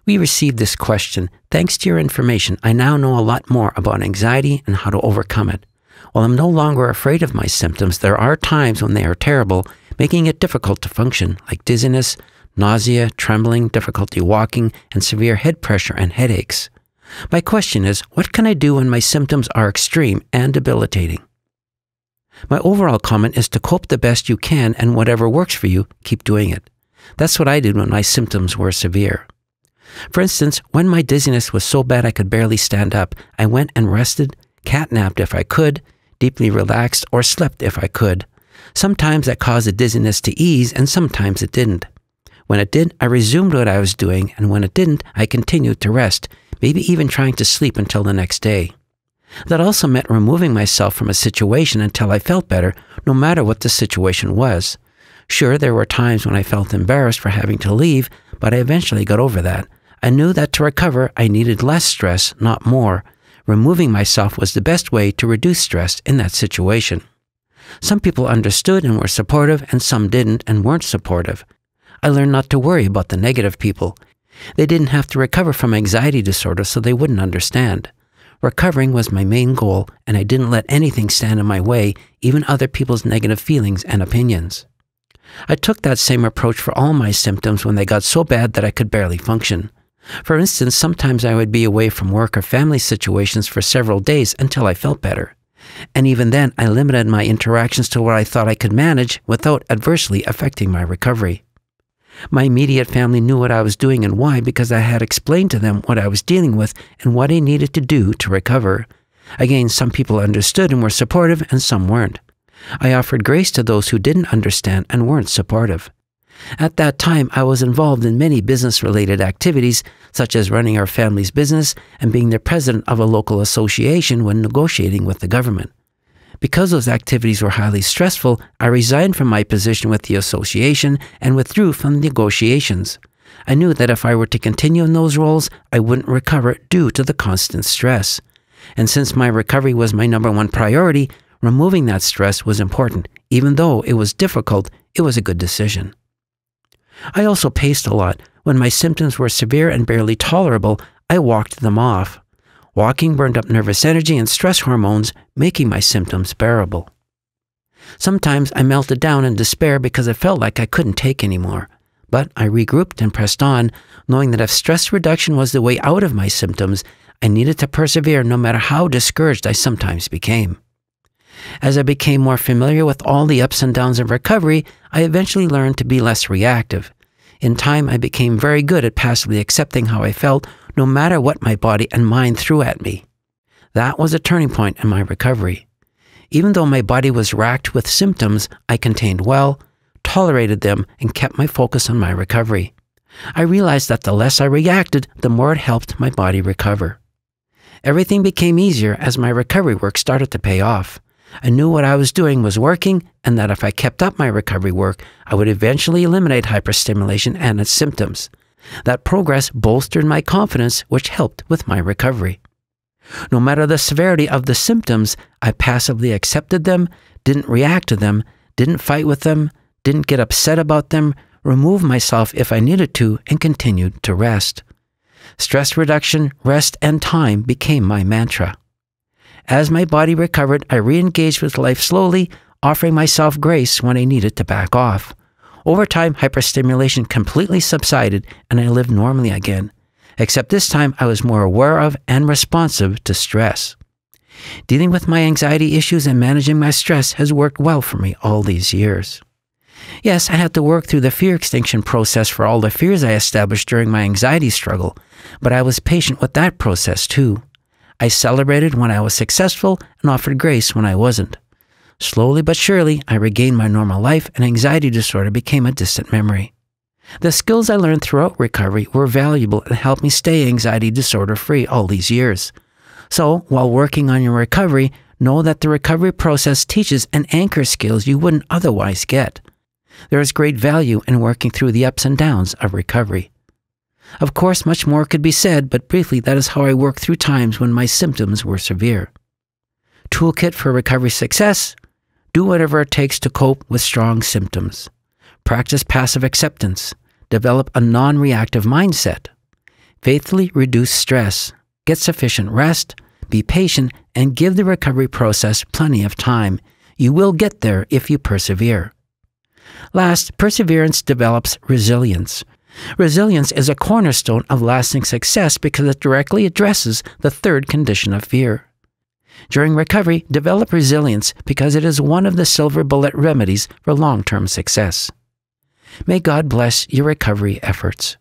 We received this question. Thanks to your information, I now know a lot more about anxiety and how to overcome it. While I'm no longer afraid of my symptoms, there are times when they are terrible, making it difficult to function, like dizziness, nausea, trembling, difficulty walking, and severe head pressure and headaches. My question is, what can I do when my symptoms are extreme and debilitating? My overall comment is to cope the best you can, and whatever works for you, keep doing it. That's what I did when my symptoms were severe. For instance, when my dizziness was so bad I could barely stand up, I went and rested, cat-napped if I could, deeply relaxed, or slept if I could. Sometimes that caused the dizziness to ease, and sometimes it didn't. When it did, I resumed what I was doing, and when it didn't, I continued to rest, maybe even trying to sleep until the next day. That also meant removing myself from a situation until I felt better, no matter what the situation was. Sure, there were times when I felt embarrassed for having to leave, but I eventually got over that. I knew that to recover, I needed less stress, not more. Removing myself was the best way to reduce stress in that situation. Some people understood and were supportive, and some didn't and weren't supportive. I learned not to worry about the negative people. They didn't have to recover from anxiety disorder, so they wouldn't understand. Recovering was my main goal, and I didn't let anything stand in my way, even other people's negative feelings and opinions. I took that same approach for all my symptoms when they got so bad that I could barely function. For instance, sometimes I would be away from work or family situations for several days until I felt better. And even then, I limited my interactions to what I thought I could manage without adversely affecting my recovery. My immediate family knew what I was doing and why, because I had explained to them what I was dealing with and what I needed to do to recover. Again, some people understood and were supportive, and some weren't. I offered grace to those who didn't understand and weren't supportive. At that time, I was involved in many business-related activities, such as running our family's business and being the president of a local association when negotiating with the government. Because those activities were highly stressful, I resigned from my position with the association and withdrew from the negotiations. I knew that if I were to continue in those roles, I wouldn't recover due to the constant stress. And since my recovery was my #1 priority, removing that stress was important. Even though it was difficult, it was a good decision. I also paced a lot. When my symptoms were severe and barely tolerable, I walked them off. Walking burned up nervous energy and stress hormones, making my symptoms bearable. Sometimes I melted down in despair because I felt like I couldn't take anymore. But I regrouped and pressed on, knowing that if stress reduction was the way out of my symptoms, I needed to persevere no matter how discouraged I sometimes became. As I became more familiar with all the ups and downs of recovery, I eventually learned to be less reactive. In time, I became very good at passively accepting how I felt, no matter what my body and mind threw at me. That was a turning point in my recovery. Even though my body was racked with symptoms, I contained well, tolerated them, and kept my focus on my recovery. I realized that the less I reacted, the more it helped my body recover. Everything became easier as my recovery work started to pay off. I knew what I was doing was working, and that if I kept up my recovery work, I would eventually eliminate hyperstimulation and its symptoms. That progress bolstered my confidence, which helped with my recovery. No matter the severity of the symptoms, I passively accepted them, didn't react to them, didn't fight with them, didn't get upset about them, removed myself if I needed to, and continued to rest. Stress reduction, rest, and time became my mantra. As my body recovered, I re-engaged with life slowly, offering myself grace when I needed to back off. Over time, hyperstimulation completely subsided and I lived normally again. Except this time, I was more aware of and responsive to stress. Dealing with my anxiety issues and managing my stress has worked well for me all these years. Yes, I had to work through the fear extinction process for all the fears I established during my anxiety struggle, but I was patient with that process too. I celebrated when I was successful and offered grace when I wasn't. Slowly but surely, I regained my normal life and anxiety disorder became a distant memory. The skills I learned throughout recovery were valuable and helped me stay anxiety disorder free all these years. So, while working on your recovery, know that the recovery process teaches and anchors skills you wouldn't otherwise get. There is great value in working through the ups and downs of recovery. Of course, much more could be said, but briefly, that is how I worked through times when my symptoms were severe. Toolkit for recovery success: do whatever it takes to cope with strong symptoms. Practice passive acceptance. Develop a non-reactive mindset. Faithfully reduce stress, get sufficient rest, be patient, and give the recovery process plenty of time. You will get there if you persevere. Last, perseverance develops resilience. Resilience is a cornerstone of lasting success because it directly addresses the third condition of fear. During recovery, develop resilience because it is one of the silver bullet remedies for long-term success. May God bless your recovery efforts.